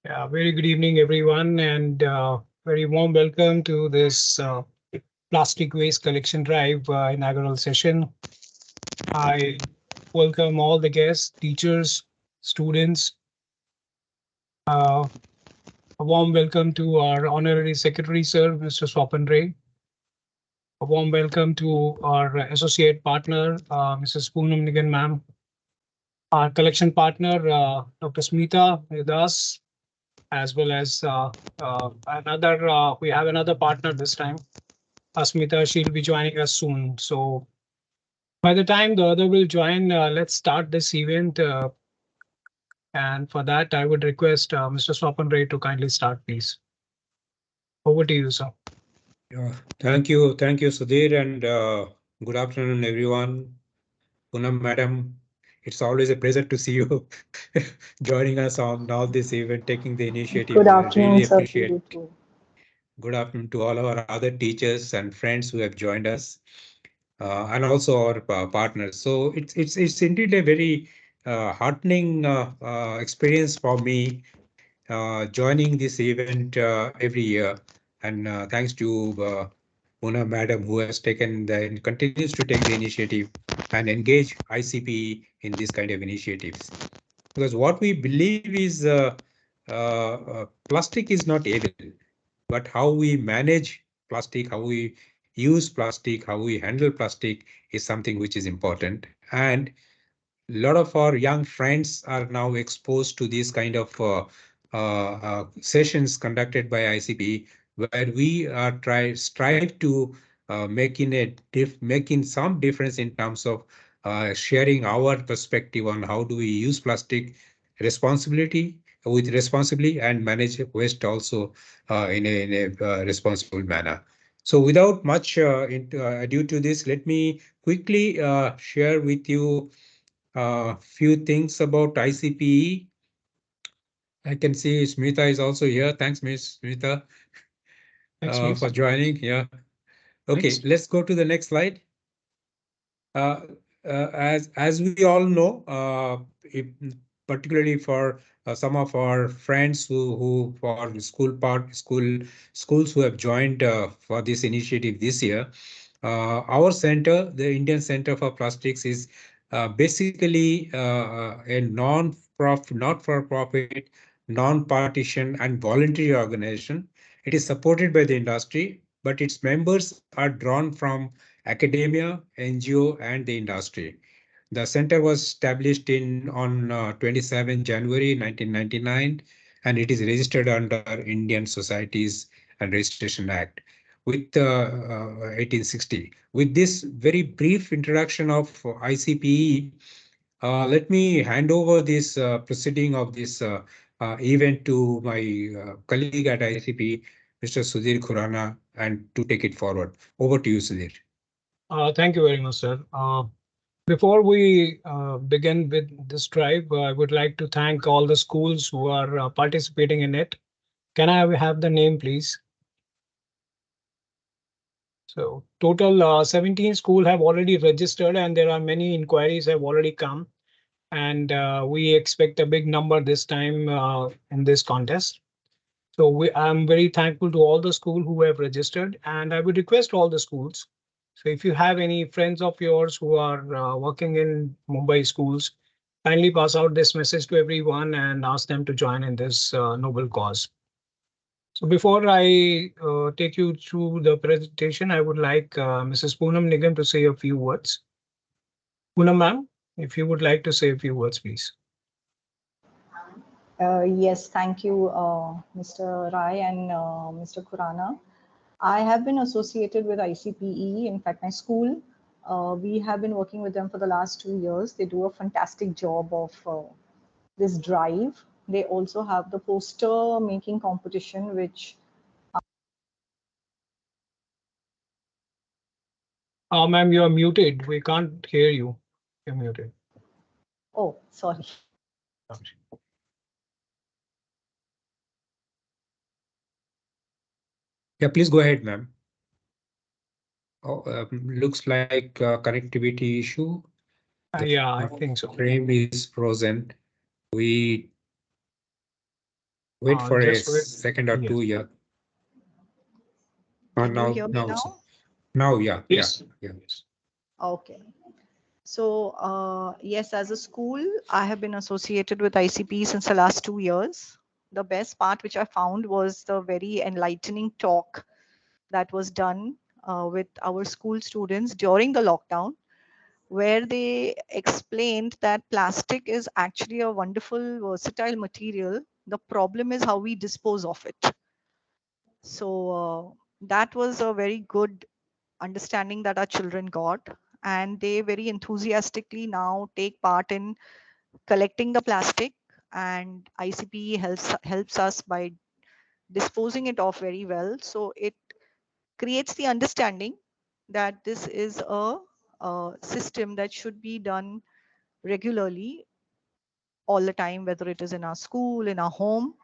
Yeah, very good evening, everyone, and very warm welcome to this plastic waste collection drive inaugural session. I welcome all the guests, teachers, students. Uh, a warm welcome to our honorary secretary, sir, Mr. Swapan Ray. A warm welcome to our associate partner, Mrs. Poonam Nigan, ma'am. Our collection partner, Dr. Smita with us, as well as we have another partner this time. Asmita, she'll be joining us soon. So by the time the other will join, let's start this event. And for that, I would request Mr. Swapan Ray to kindly start, please. Over to you, sir. Thank you, Sudhir, and good afternoon, everyone. Poonam, madam, it's always a pleasure to see you joining us on all this event, taking the initiative. Good I afternoon, really sir, to appreciate. you too. Good afternoon to all our other teachers and friends who have joined us, and also our partners. So it's indeed a very heartening experience for me joining this event every year. And thanks to Mona Madam, who has taken the and continues to take the initiative and engage ICP in this kind of initiatives. Because what we believe is plastic is not evil, but how we manage plastic, how we use plastic, how we handle plastic is something which is important. And a lot of our young friends are now exposed to these kind of sessions conducted by ICP, where we are strive to making some difference in terms of sharing our perspective on how do we use plastic responsibility with responsibly and manage waste also in a responsible manner. So without much ado to this, let me quickly share with you few things about ICPE. I can see Smita is also here. Thanks, Miss Smita, Thanks, for miss. joining. Yeah. Okay, Next. let's go to the next slide. Uh, as we all know, particularly for some of our friends who for schools who have joined for this initiative this year, our center, the Indian Center for Plastics, is basically a not-for-profit, non-partisan, and voluntary organization. It is supported by the industry, but its members are drawn from academia, NGO, and the industry. The center was established in on 27 January 1999, and it is registered under Indian Societies and Registration Act with 1860. With this very brief introduction of ICPE, let me hand over this proceeding of this event to my colleague at ICP, Mr. Sudhir Khurana, and to take it forward. Over to you, Sudhir. Thank you very much, sir. Before we begin with this drive, I would like to thank all the schools who are participating in it. Can I have the name, please? So total 17 schools have already registered, and there are many inquiries have already come. And we expect a big number this time in this contest. So I'm very thankful to all the schools who have registered, and I would request all the schools. So if you have any friends of yours who are working in Mumbai schools, kindly pass out this message to everyone and ask them to join in this noble cause. So before I take you through the presentation, I would like Mrs. Poonam Nigam to say a few words. Poonam ma'am, if you would like to say a few words, please. Yes, thank you, Mr. Rai and Mr. Khurana. I have been associated with ICPE. In fact, my school, we have been working with them for the last 2 years. They do a fantastic job of this drive. They also have the poster making competition, which, Ma'am, you are muted. We can't hear you. You're muted. oh, sorry. Yeah, please go ahead, ma'am. Oh, looks like connectivity issue. The Yeah, I think so. frame is frozen. We Wait for a Just wait. second or Yes. two, yeah. Can you Now, hear me now, now? now, yeah, yeah, Yes. yeah. Yes. Okay. So, yes, as a school, I have been associated with ICP since the last 2 years. The best part which I found was the very enlightening talk that was done with our school students during the lockdown, where they explained that plastic is actually a wonderful, versatile material. The problem is how we dispose of it. So, that was a very good understanding that our children got, and they very enthusiastically now take part in collecting the plastic, and ICP helps us by disposing it off very well. So it creates the understanding that this is a system that should be done regularly all the time, whether it is in our school, in our home.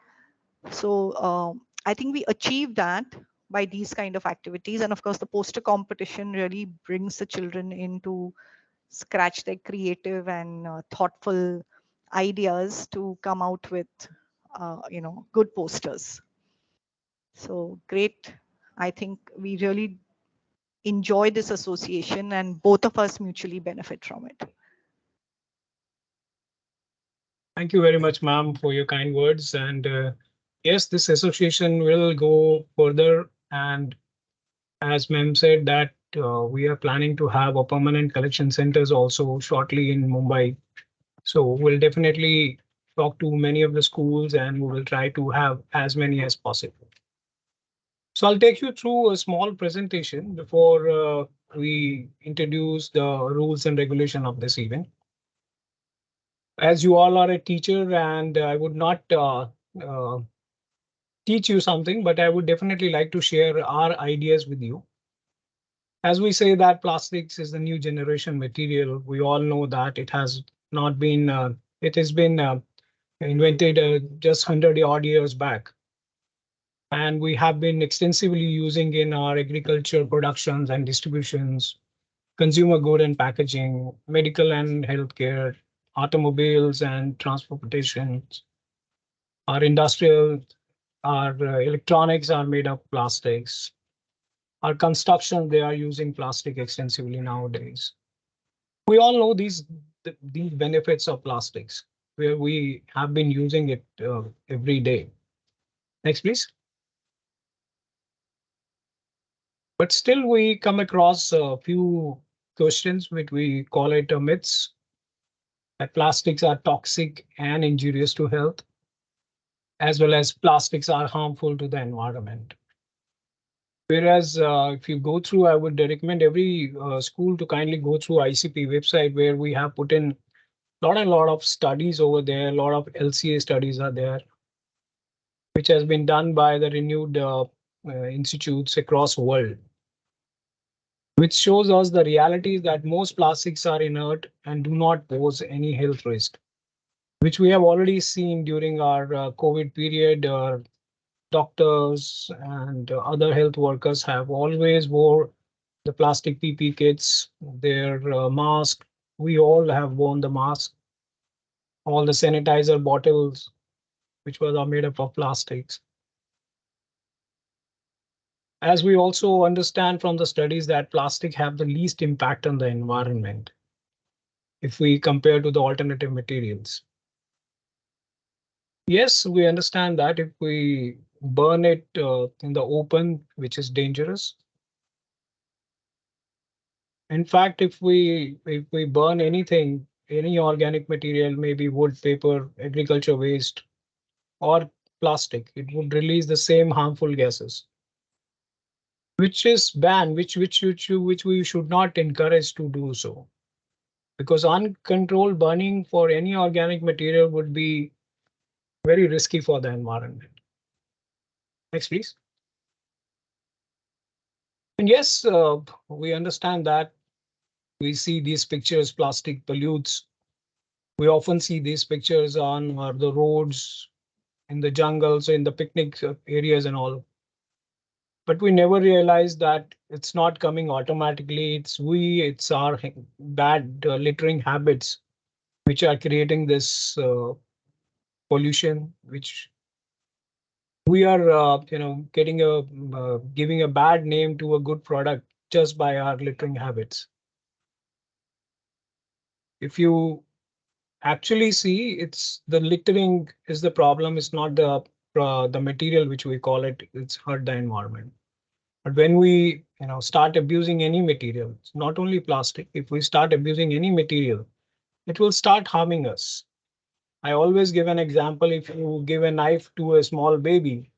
So I think we achieve that by these kind of activities. And of course, the poster competition really brings the children in to scratch their creative and thoughtful ideas to come out with, good posters. So great. I think we really enjoy this association and both of us mutually benefit from it. Thank you very much, ma'am, for your kind words. And yes, this association will go further. And as ma'am said, that we are planning to have a permanent collection centers also shortly in Mumbai. So we'll definitely talk to many of the schools and we will try to have as many as possible. So I'll take you through a small presentation before we introduce the rules and regulation of this event. As you all are a teacher, and I would not uh, teach you something, but I would definitely like to share our ideas with you. As we say that plastics is the new generation material, we all know that it has not been, it has been invented just 100 odd years back. And we have been extensively using in our agriculture productions and distributions, consumer good and packaging, medical and healthcare, automobiles and transportation, our industrial, our electronics are made of plastics. Our construction, they are using plastic extensively nowadays. We all know these benefits of plastics, where we have been using it every day. Next, please. But still, we come across a few questions which we call it myths, that plastics are toxic and injurious to health, as well as plastics are harmful to the environment. Whereas if you go through, I would recommend every school to kindly go through ICP website, where we have put in lot of studies over there. A lot of LCA studies are there, which has been done by the renewed institutes across world, which shows us the reality that most plastics are inert and do not pose any health risk, which we have already seen during our COVID period. Doctors and other health workers have always wore the plastic PP kits, their mask. We all have worn the mask, all the sanitizer bottles, which were made up of plastics. As we also understand from the studies that plastic have the least impact on the environment if we compare to the alternative materials. Yes, we understand that if we burn it in the open, which is dangerous. In fact, if we burn anything, any organic material, maybe wood, paper, agriculture waste, or plastic, it would release the same harmful gases, which is banned, which we should not encourage to do so, because uncontrolled burning for any organic material would be very risky for the environment. Next, please. And yes, we understand that we see these pictures, plastic pollutes. We often see these pictures on the roads, in the jungles, in the picnic areas and all. But we never realize that it's not coming automatically. It's our bad littering habits which are creating this pollution, which We are, getting giving a bad name to a good product just by our littering habits. If you actually see, it's the littering is the problem. It's not the material which we call it. It's hurt the environment. But when we start abusing any material, it's not only plastic. If we start abusing any material, it will start harming us. I always give an example. If you give a knife to a small baby,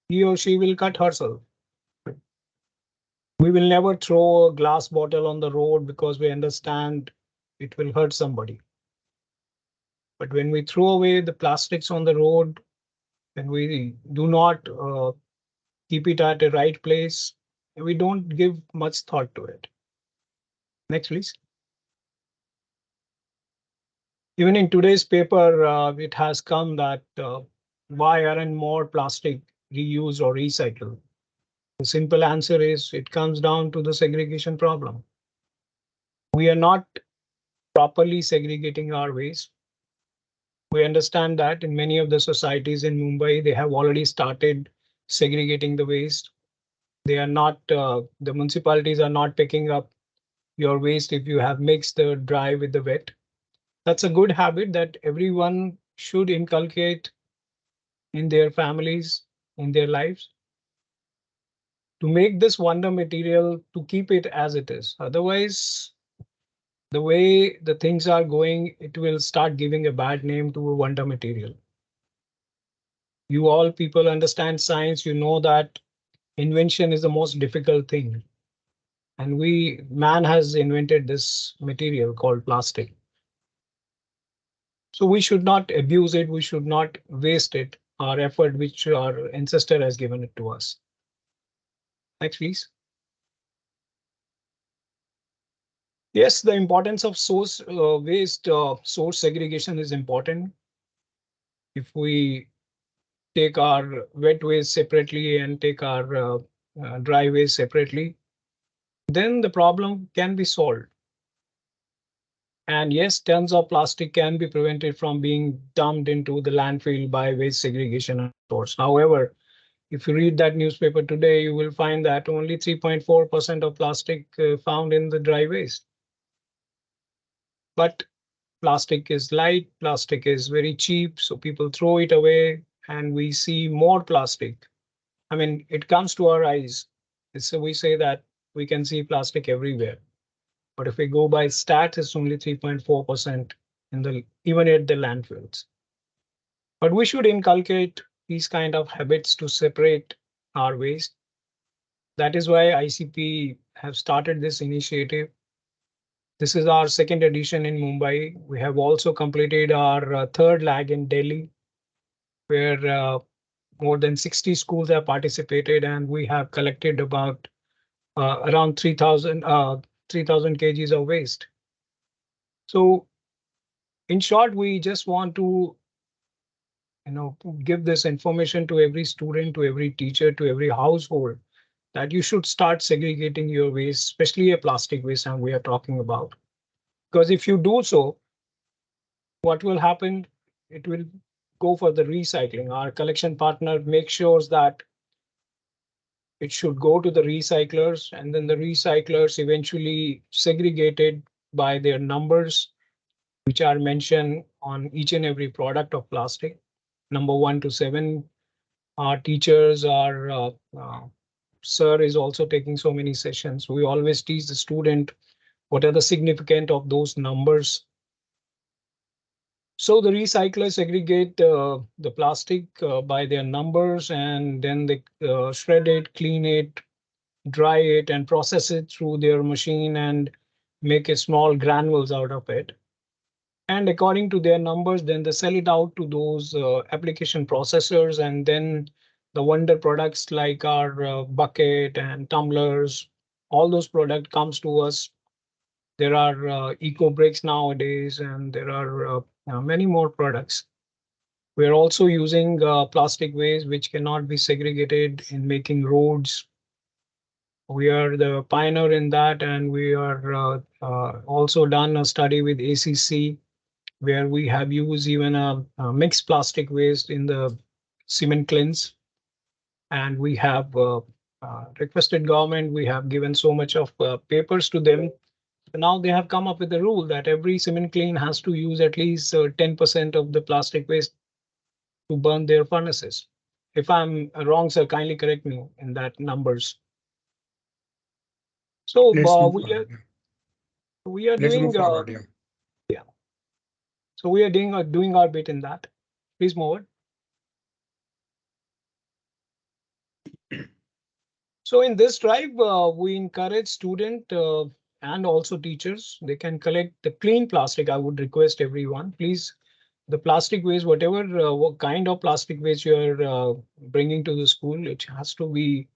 he or she will cut herself. We will never throw a glass bottle on the road because we understand it will hurt somebody. But when we throw away the plastics on the road, when we do not keep it at the right place, we don't give much thought to it. Next, please. Even in today's paper, it has come that why aren't more plastic reused or recycled? The simple answer is it comes down to the segregation problem. We are not properly segregating our waste. We understand that in many of the societies in Mumbai, they have already started segregating the waste. They are not, the municipalities are not picking up your waste if you have mixed the dry with the wet. That's a good habit that everyone should inculcate in their families, in their lives, to make this wonder material to keep it as it is. Otherwise, the way the things are going, it will start giving a bad name to a wonder material. You all people understand science, you know that invention is the most difficult thing. And man has invented this material called plastic. So we should not abuse it. We should not waste it, our effort, which our ancestor has given it to us. Next, please. Yes, the importance of source waste, source segregation is important. If we take our wet waste separately and take our dry waste separately, then the problem can be solved. And yes, tons of plastic can be prevented from being dumped into the landfill by waste segregation and source. However, if you read that newspaper today, you will find that only 3.4% of plastic found in the dry waste. But plastic is light, plastic is very cheap, so people throw it away, and we see more plastic. I mean, it comes to our eyes. So we say that we can see plastic everywhere. But if we go by stats, it's only 3.4% in the even at the landfills. But we should inculcate these kind of habits to separate our waste. That is why ICP have started this initiative. This is our second edition in Mumbai. We have also completed our third lag in Delhi, where more than 60 schools have participated, and we have collected about around 3,000 kgs of waste. So in short, we just want to give this information to every student, to every teacher, to every household, that you should start segregating your waste, especially a plastic waste, and we are talking about. Because if you do so, what will happen? It will go for the recycling. Our collection partner makes sure that it should go to the recyclers, and then the recyclers eventually segregated by their numbers, which are mentioned on each and every product of plastic, number 1 to 7. Our teachers, our sir is also taking so many sessions. We always teach the student what are the significant of those numbers. So the recyclers segregate the plastic by their numbers, and then they shred it, clean it, dry it, and process it through their machine and make a small granules out of it. And according to their numbers, then they sell it out to those application processors, and then the wonder products like our bucket and tumblers, all those product comes to us. There are eco bricks nowadays, and there are many more products. We're also using plastic waste which cannot be segregated in making roads. We are the pioneer in that, and we are also done a study with ACC where we have used even a mixed plastic waste in the cement kilns. and we have requested government. We have given so much of papers to them. So now they have come up with a rule that every cement kiln has to use at least 10% of the plastic waste to burn their furnaces. If I'm wrong, sir, kindly correct me in that numbers. So Let's move forward. Yeah. we are Let's doing move forward. Yeah. yeah. So we are doing our bit in that. Please move on. So in this drive, we encourage student and also teachers. They can collect the clean plastic. I would request everyone, please, the plastic waste, whatever what kind of plastic waste you are bringing to the school, it has to be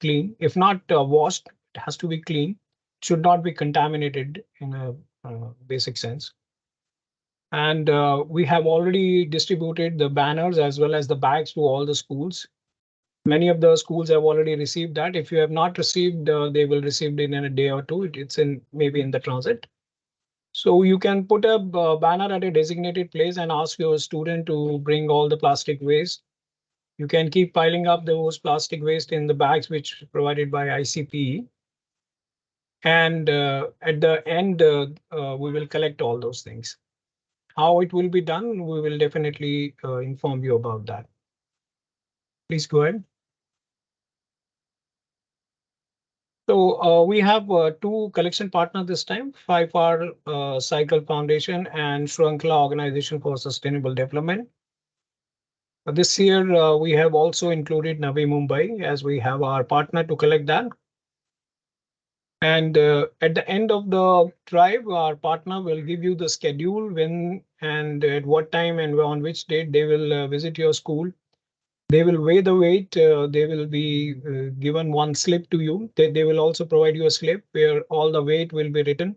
clean. If not washed, it has to be clean. It should not be contaminated in a basic sense. And we have already distributed the banners as well as the bags to all the schools. Many of the schools have already received that. If you have not received, they will receive it in a day or two. It's in maybe in the transit. So you can put a banner at a designated place and ask your student to bring all the plastic waste. You can keep piling up those plastic waste in the bags which provided by ICPE. And at the end, we will collect all those things. How it will be done, we will definitely inform you about that. Please go ahead. So we have two collection partners this time, 5R Cycle Foundation and Shrunkhala Organization for Sustainable Development. This year, we have also included Navi Mumbai as we have our partner to collect that. And at the end of the drive, our partner will give you the schedule when and at what time and on which date they will visit your school. They will weigh the weight. They will be given one slip to you. They will also provide you a slip where all the weight will be written.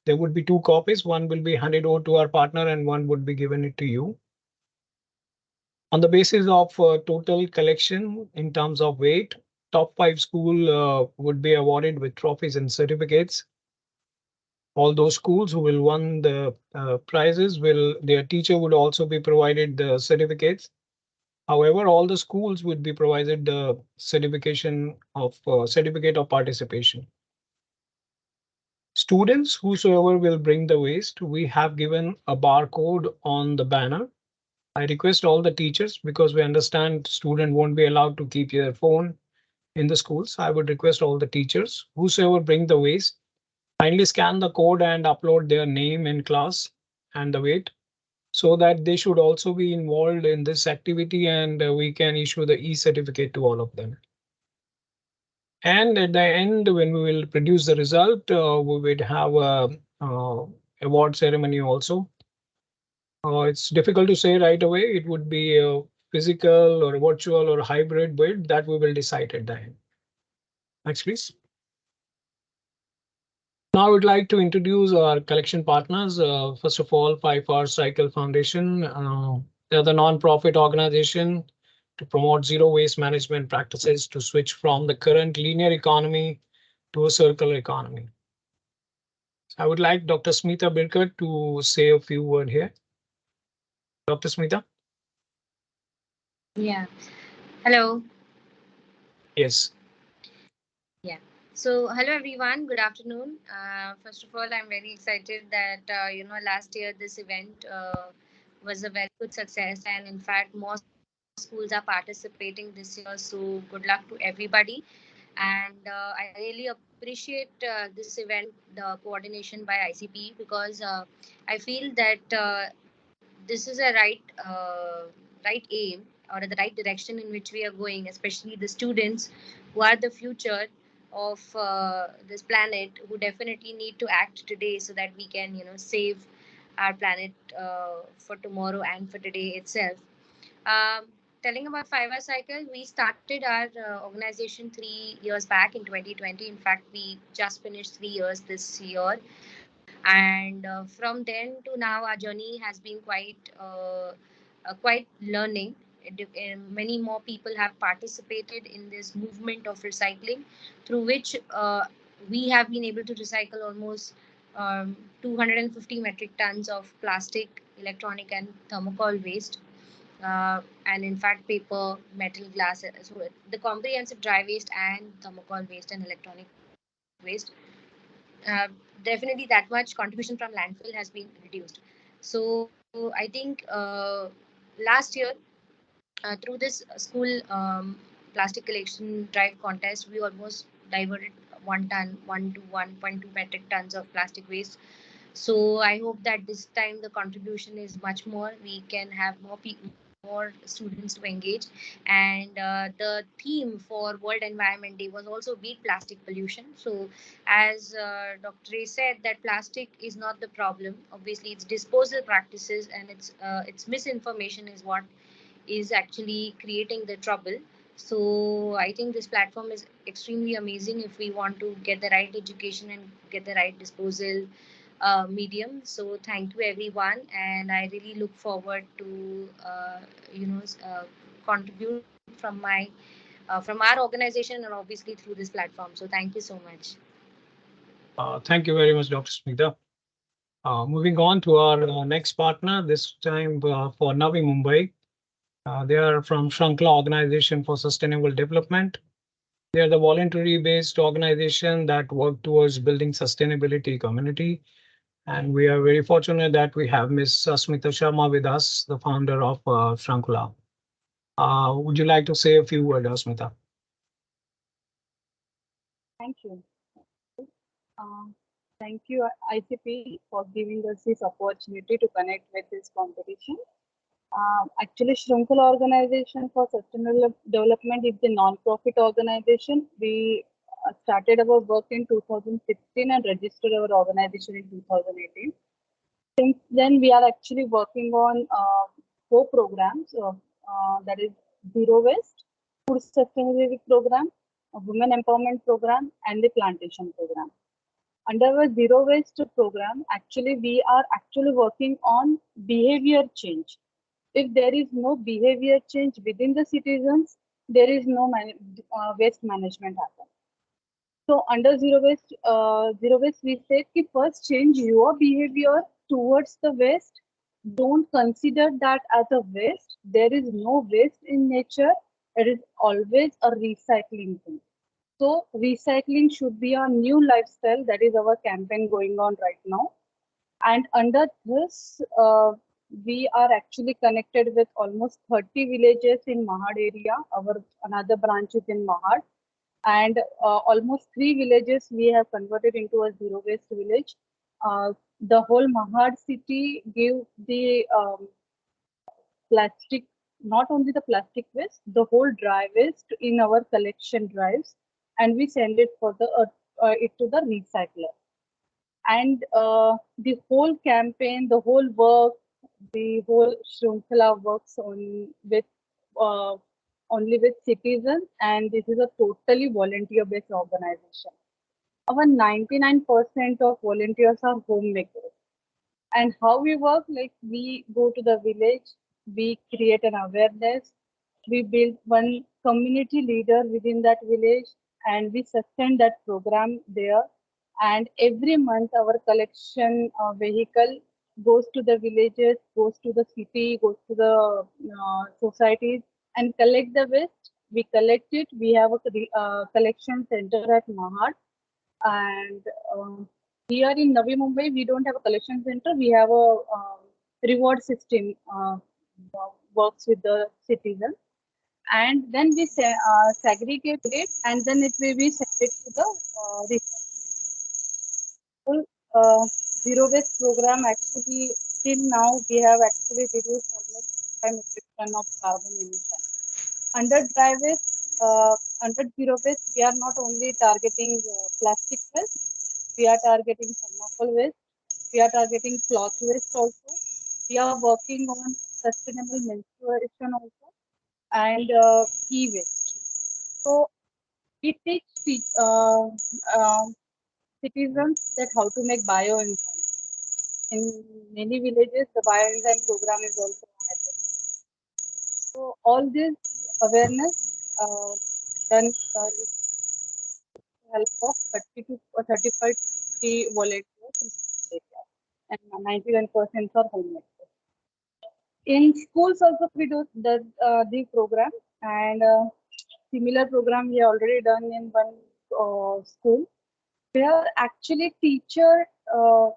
There would be two copies. One will be handed over to our partner and one would be given it to you. On the basis of total collection in terms of weight, top five school would be awarded with trophies and certificates. All those schools who will won the prizes will their teacher would also be provided the certificates. However, all the schools would be provided the certificate of participation. Students whosoever will bring the waste, we have given a barcode on the banner. I request all the teachers, because we understand student won't be allowed to keep their phone in the schools. I would request all the teachers whosoever bring the waste, kindly scan the code and upload their name in class and the weight, so that they should also be involved in this activity and we can issue the e-certificate to all of them. And at the end, when we will produce the result, we would have a award ceremony also. It's difficult to say right away. It would be a physical or virtual or hybrid build that we will decide at the end. Next, please. Now I would like to introduce our collection partners. First of all, 5R Cycle Foundation. They're the non-profit organization to promote zero waste management practices to switch from the current linear economy to a circular economy. I would like Dr. Smita Birkert to say a few words here. Dr. Smita? Yeah. Hello. Yes. Yeah. So, hello everyone. Good afternoon. First of all, I'm very excited that last year this event was a very good success, and in fact, more schools are participating this year. So, good luck to everybody. And I really appreciate this event, the coordination by ICP, because I feel that this is a right aim or the right direction in which we are going, especially the students who are the future of this planet, who definitely need to act today so that we can save our planet for tomorrow and for today itself. um, Telling about 5 hour cycle, we started our organization 3 years back in 2020. In fact, we just finished 3 years this year, and from then to now our journey has been quite learning. Many more people have participated in this movement of recycling, through which we have been able to recycle almost 250 metric tons of plastic, electronic and thermocol waste. and in fact paper, metal, glass. So the comprehensive dry waste and thermocol waste and electronic waste, uh, definitely that much contribution from landfill has been reduced. So I think last year through this school plastic collection drive contest, we almost diverted 1 to 1.2 metric tons of plastic waste. So I hope that this time the contribution is much more. We can have more students to engage, and the theme for World Environment Day was also beat plastic pollution. So, as Dr. Ray said, that plastic is not the problem. Obviously, it's disposal practices and it's misinformation is what is actually creating the trouble. So I think this platform is extremely amazing if we want to get the right education and get the right disposal medium. So thank you everyone, and I really look forward to contribute from our organization and obviously through this platform. So thank you so much. Thank you very much, Dr. Smita. Moving on to our next partner, this time for Navi Mumbai. They are from Shrunkhala Organization for Sustainable Development. They are the voluntary-based organization that work towards building sustainability community. And we are very fortunate that we have Ms. Smita Sharma with us, the founder of Shrunkhala. Would you like to say a few words, Smita? Thank you. Uh, Thank you, ICP, for giving us this opportunity to connect with this competition. Actually, Shrunkhala Organization for Sustainable Development is the non-profit organization. We started our work in 2016 and registered our organization in 2018. Since then, we are actually working on four programs, that is Zero Waste, Food Sustainability Program, a Women Empowerment Program, and the Plantation Program. Under our Zero Waste program, actually, we are actually working on behavior change. If there is no behavior change within the citizens, there is no waste management happen. So under zero waste, we said कि first change your behavior towards the waste. Don't consider that as a waste. There is no waste in nature. It is always a recycling thing. So recycling should be a new lifestyle. That is our campaign going on right now. And under this, we are actually connected with almost 30 villages in Mahad area. Our another branch is in Mahad, and almost 3 villages we have converted into a zero waste village. The whole Mahad city give the plastic, not only the plastic waste, the whole dry waste in our collection drives, and we send it for the it to the recycler. And the whole campaign, the whole work, the whole Shrunkhala works on with uh, only with citizens, and this is a totally volunteer-based organization. Our 99% of volunteers are homemakers. And how we work, like we go to the village, we create an awareness, we build one community leader within that village, and we sustain that program there. And every month, our collection vehicle goes to the villages, goes to the city, goes to the societies, and collect the waste. We collect it. We have a collection center at Mahad, and here in Navi Mumbai, we don't have a collection center. We have a reward system works with the citizen, and then we segregate it, and then it will be sent it to the full zero waste program. Actually, till now we have actually reduced almost 5 metric ton of carbon emission. Under dry waste, under zero waste, we are not only targeting plastic waste, we are targeting thermocol waste, we are targeting cloth waste also. We are working on sustainable menstruation also, and e-waste. So we teach uh, citizens that how to make bioenzyme. In many villages, the bioenzyme program is also added. So all this awareness uh, done is help of 30 to 35 to 50 volunteers in this area, and 99% are homemakers. In schools also we do the program, and similar program we already done in one school, where actually teacher,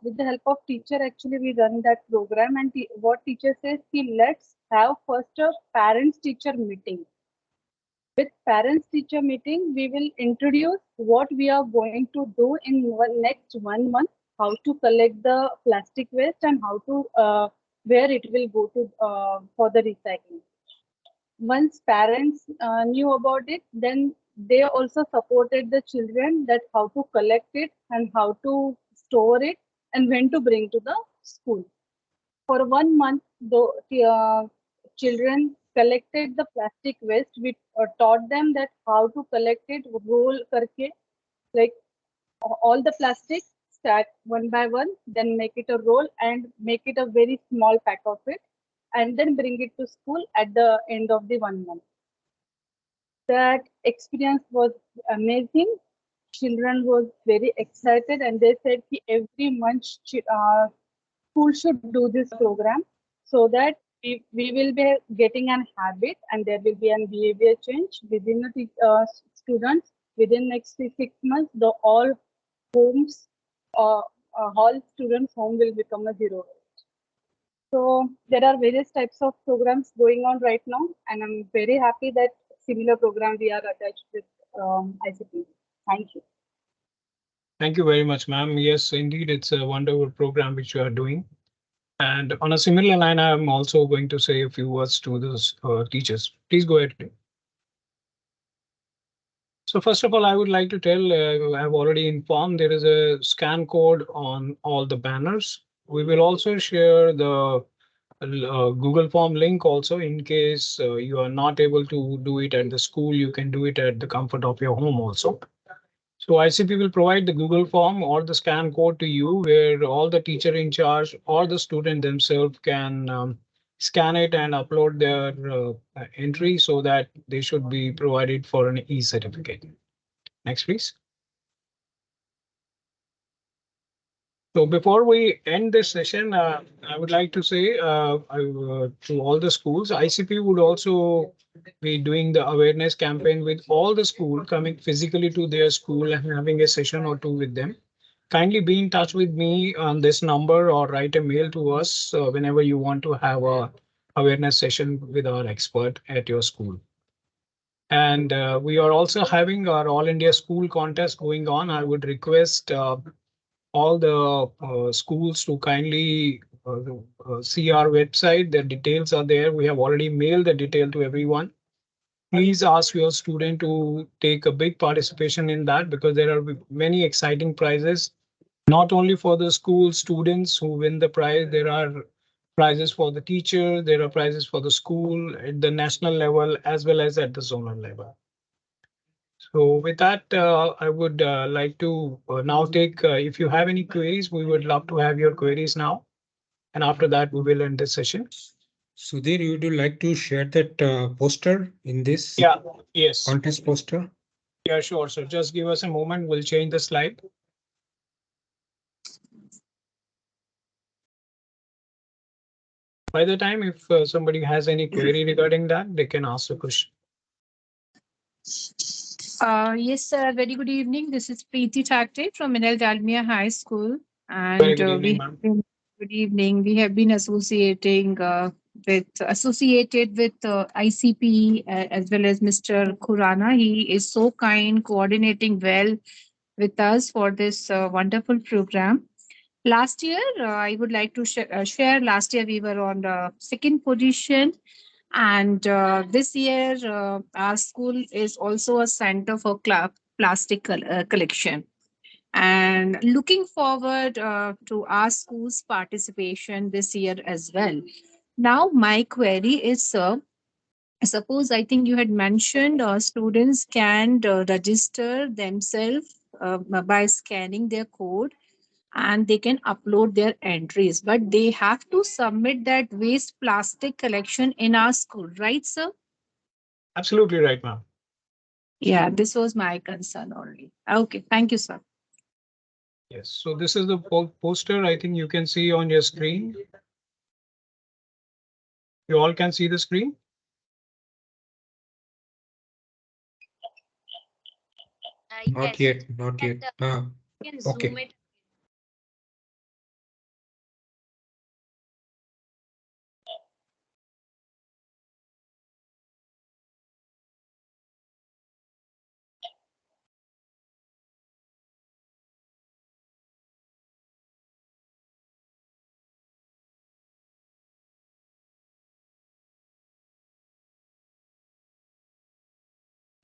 with the help of teacher, actually we run that program. And what teacher says, ki, let's have first a parents teacher meeting. With parents teacher meeting, we will introduce what we are going to do in next 1 month, how to collect the plastic waste, and how to where it will go to for the recycling. Once parents knew about it, then they also supported the children that how to collect it and how to store it and when to bring to the school. For 1 month, the children collected the plastic waste. We taught them that how to collect it, roll karke, like all the plastic, start one by one, then make it a roll and make it a very small pack of it, and then bring it to school at the end of the 1 month. That experience was amazing. Children was very excited, and they said ki every month school should do this program, so that we will be getting an habit and there will be an behavior change within the students. Within next 6 months, the all homes, uh, all students home will become a zero waste. So there are various types of programs going on right now, and I'm very happy that similar program we are attached with ICP. Thank you. Thank you very much, ma'am. Yes, indeed, it's a wonderful program which you are doing. And on a similar line, I'm also going to say a few words to those teachers. Please go ahead. So first of all, I would like to tell, I've already informed there is a scan code on all the banners. We will also share the Google Form link also in case you are not able to do it at the school, you can do it at the comfort of your home also. So ICP will provide the Google form or the scan code to you where all the teacher in charge or the student themselves can scan it and upload their entry so that they should be provided for an e-certificate. Next, please. So before we end this session, I would like to say to all the schools, ICP would also be doing the awareness campaign with all the school coming physically to their school and having a session or two with them. Kindly be in touch with me on this number or write a mail to us whenever you want to have a awareness session with our expert at your school. And we are also having our All India School contest going on. I would request all the schools to kindly see our website. The details are there. We have already mailed the detail to everyone. Please ask your student to take a big participation in that because there are many exciting prizes, not only for the school students who win the prize. There are prizes for the teacher. There are prizes for the school at the national level as well as at the zonal level. So with that, I would like to now take, if you have any queries, we would love to have your queries now. And after that, we will end this session. Sudhir, would you like to share that poster in this Yeah, yes. contest poster? Yeah, sure. So just give us a moment. We'll change the slide. By the time, if somebody has any query regarding that, they can ask the question. Yes, sir. Very good evening. This is Preeti Thakte from Minel Dalmia High School. Very And good evening, ma'am. good evening. We have been associated with ICP as well as Mr. Khurana. He is so kind, coordinating well with us for this wonderful program. Last year, I would like to share. Last year, we were on the second position, and this year, our school is also a center for plastic collection. And looking forward to our school's participation this year as well. Now, my query is, sir, suppose I think you had mentioned students can register themselves by scanning their code and they can upload their entries, but they have to submit that waste plastic collection in our school, right, sir? Absolutely right, ma'am. Yeah, this was my concern only. Okay, thank you, sir. Yes. So this is the poster I think you can see on your screen. You all can see the screen? Not Yes, yet, not and yet. you can zoom Okay. it.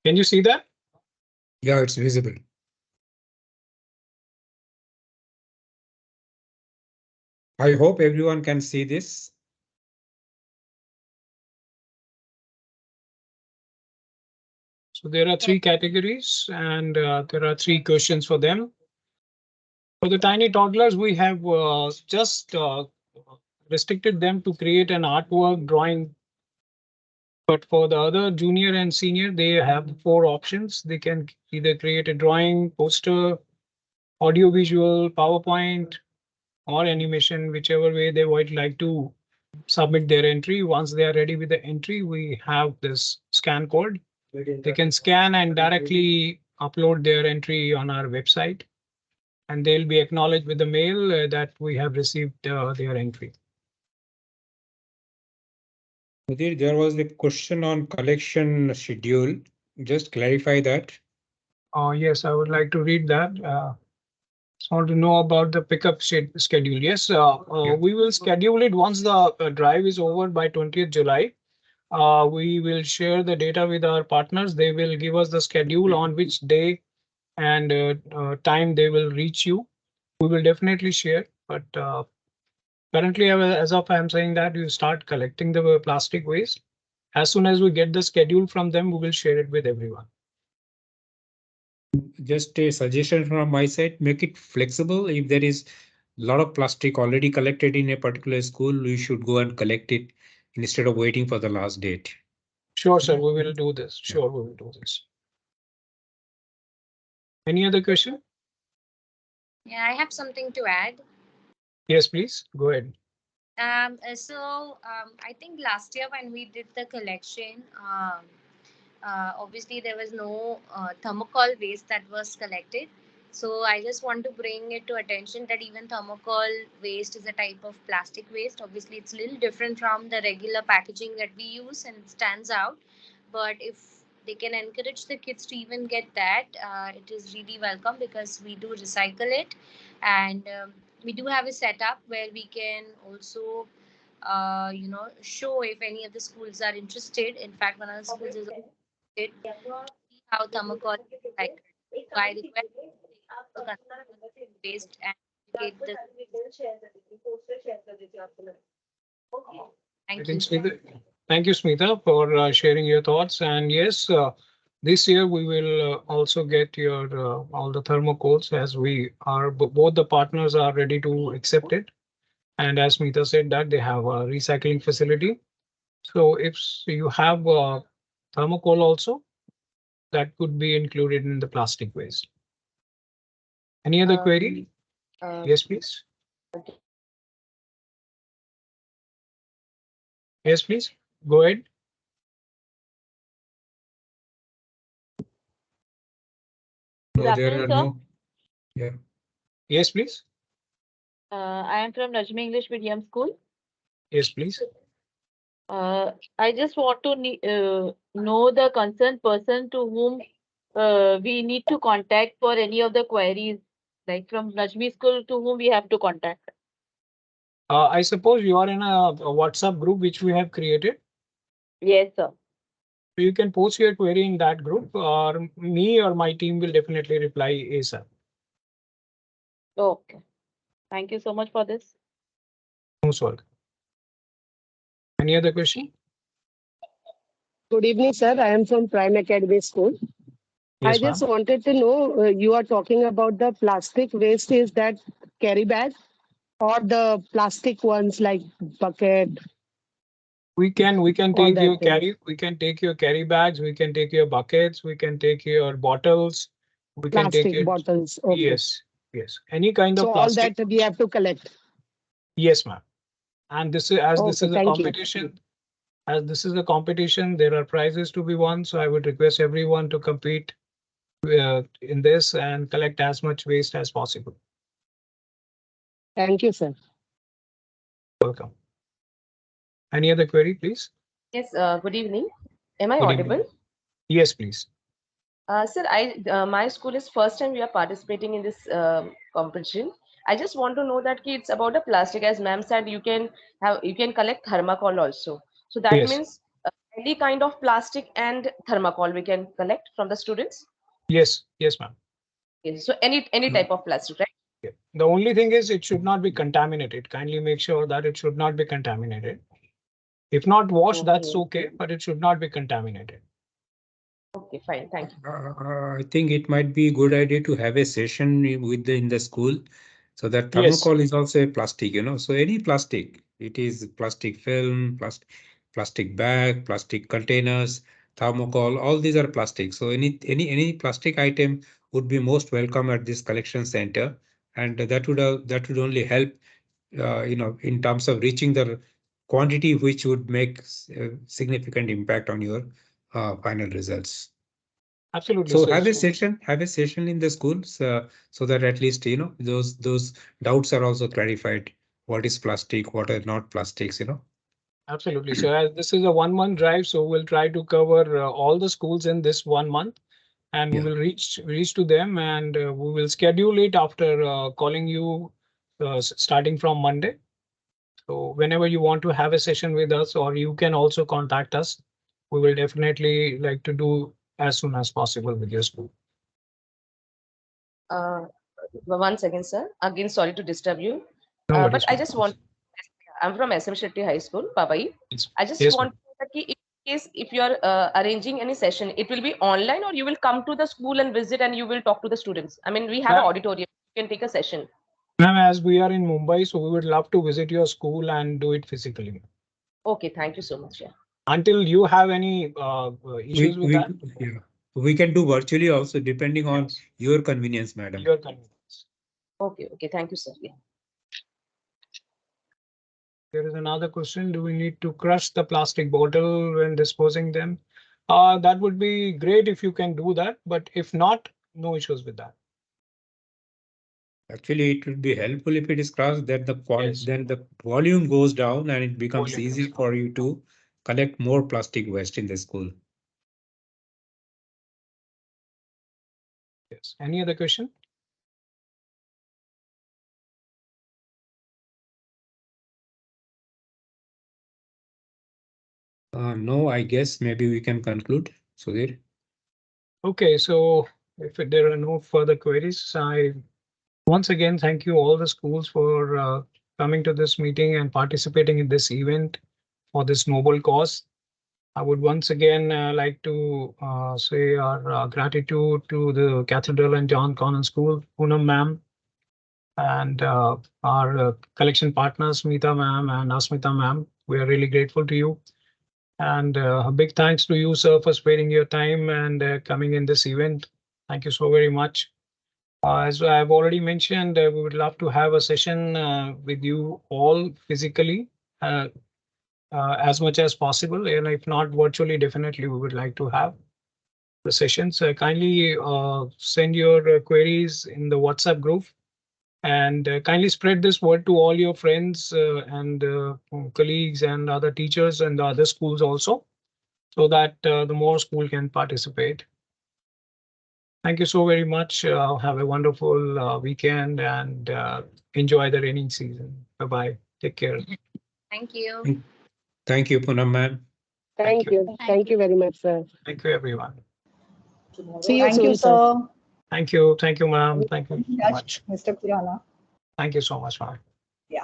Can you see that? Yeah, it's visible. I hope everyone can see this. So there are three categories and there are three questions for them. For the tiny toddlers, we have just restricted them to create an artwork drawing. But for the other junior and senior, they have four options. They can either create a drawing, poster, audiovisual, PowerPoint, or animation, whichever way they would like to submit their entry. Once they are ready with the entry, we have this scan code. They can scan and directly upload their entry on our website, and they'll be acknowledged with the mail that we have received their entry. There was a question on collection schedule. Just clarify that. Yes, I would like to read that. Just want to know about the pickup schedule. Yes, Yeah. we will schedule it once the drive is over by 20th July. We will share the data with our partners. They will give us the schedule on which day and time they will reach you. We will definitely share, but currently, as of I'm saying that you start collecting the plastic waste. As soon as we get the schedule from them, we will share it with everyone. Just a suggestion from my side, make it flexible. If there is a lot of plastic already collected in a particular school, you should go and collect it instead of waiting for the last date. Sure, sir, we will do this. Sure, we will do this. Any other question? Yeah, I have something to add. Yes, please, go ahead. I think last year when we did the collection, obviously there was no thermocol waste that was collected. So I just want to bring it to attention that even thermocol waste is a type of plastic waste. Obviously, it's a little different from the regular packaging that we use and it stands out. But if they can encourage the kids to even get that, it is really welcome because we do recycle it, and we do have a setup where we can also show if any of the schools are interested. In fact, one of the schools is interested to see how thermocol is recycled. So I request to consider this waste and educate the schools. I Thank think you. Thank you, Smita, for sharing your thoughts. And yes, this year we will also get your all the thermocoals as we are both the partners are ready to accept it. And as Smita said that they have a recycling facility. So if you have thermocol also, that could be included in the plastic waste. Any other query? Yes, please. Yes, please. Go ahead. Good No, there afternoon, are sir. no. Yeah. Yes, please. I am from Najmi English Medium School. Yes, please. I just want to know the concerned person to whom we need to contact for any of the queries, like from Najmi School to whom we have to contact. I suppose you are in a WhatsApp group which we have created. Yes, sir. So you can post your query in that group, or me or my team will definitely reply ASAP. Okay. Thank you so much for this. Most welcome. Any other question? Good evening, sir. I am from Prime Academy School. I Yes, just ma'am. wanted to know you are talking about the plastic waste, is that carry bag or the plastic ones like bucket, We can all take that your thing? carry bags, we can take your buckets, we can take your bottles, we can take Plastic it. bottles. Okay. Yes, yes. Any kind So of all plastic. that we have to collect. Yes, ma'am. And this is as this Okay. is a Thank you. competition. As this is a competition, there are prizes to be won. So I would request everyone to compete in this and collect as much waste as possible. Thank you, sir. Welcome. Any other query, please? Yes, good evening. Am I Good audible? evening. Yes, please. Sir, my school is first time we are participating in this competition. I just want to know that it's about the plastic, as ma'am said, you can collect thermocol also. So that Yes. means any kind of plastic and thermocol we can collect from the students. Yes. Yes, ma'am. Okay, so any type of plastic, right? Yeah. The only thing is it should not be contaminated. Kindly make sure that it should not be contaminated. If not washed, that's okay, but it should not be contaminated. Okay, fine. Thank you. I think it might be a good idea to have a session in the school. So that Yes. thermocol is also a plastic, So any plastic, it is plastic film, plastic bag, plastic containers, thermocol, all these are plastic. So any plastic item would be most welcome at this collection center, and that would only help, in terms of reaching the quantity which would make significant impact on your final results. Absolutely, So sir. have a session in the schools, so that at least those doubts are also clarified. What is plastic? What are not plastics? Absolutely. So as this is a 1 month drive, so we'll try to cover all the schools in this 1 month, and we Yeah. will reach to them, and we will schedule it after calling you starting from Monday. So whenever you want to have a session with us, or you can also contact us, we will definitely like to do as soon as possible with your school. Uh, One second, sir. Again, sorry to disturb you. No But worries, I ma'am. just want, I'm from SM Shetty High School, Papai. Yes, I just yes, want ma'am. to know that in case if you are arranging any session, it will be online or you will come to the school and visit and you will talk to the students. I mean, we have an auditorium. You can take a session. Ma'am, as we are in Mumbai, so we would love to visit your school and do it physically. Okay, thank you so much. Yeah. Until you have any issues with that? Yeah. We can do virtually also, depending on Yes. your convenience, madam. Your convenience. Okay, thank you, sir. Yeah. There is another question. Do we need to crush the plastic bottle when disposing them? That would be great if you can do that, but if not, no issues with that. Actually, it would be helpful if it is crossed, that Yes. then the volume goes down and it becomes Volume easy goes for you to collect more plastic waste in the school. Yes. Any other question? No, I guess maybe we can conclude. Sudhir. Okay, so if there are no further queries, I once again thank you all the schools for coming to this meeting and participating in this event for this noble cause. I would once again like to say our gratitude to the Cathedral and John Connon School, Poonam ma'am, and our collection partners, Meeta ma'am and Asmita ma'am. We are really grateful to you. And a big thanks to you, sir, for sparing your time and coming in this event. Thank you so very much. As I've already mentioned, we would love to have a session with you all physically uh, as much as possible. And if not virtually, definitely we would like to have the sessions. Kindly send your queries in the WhatsApp group, and kindly spread this word to all your friends and colleagues and other teachers and the other schools also, so that the more school can participate. Thank you so very much. Have a wonderful weekend and enjoy the rainy season. Bye-bye. Take care. Thank you. Thank you, Poonam ma'am. Thank Thank you. you. Thank you very much, sir. Thank you, everyone. See you Thank you, soon, sir. sir. Thank you. Thank you, ma'am. Thank you so Yes, much. Mr. Kurana. Thank you so much, ma'am. Yeah.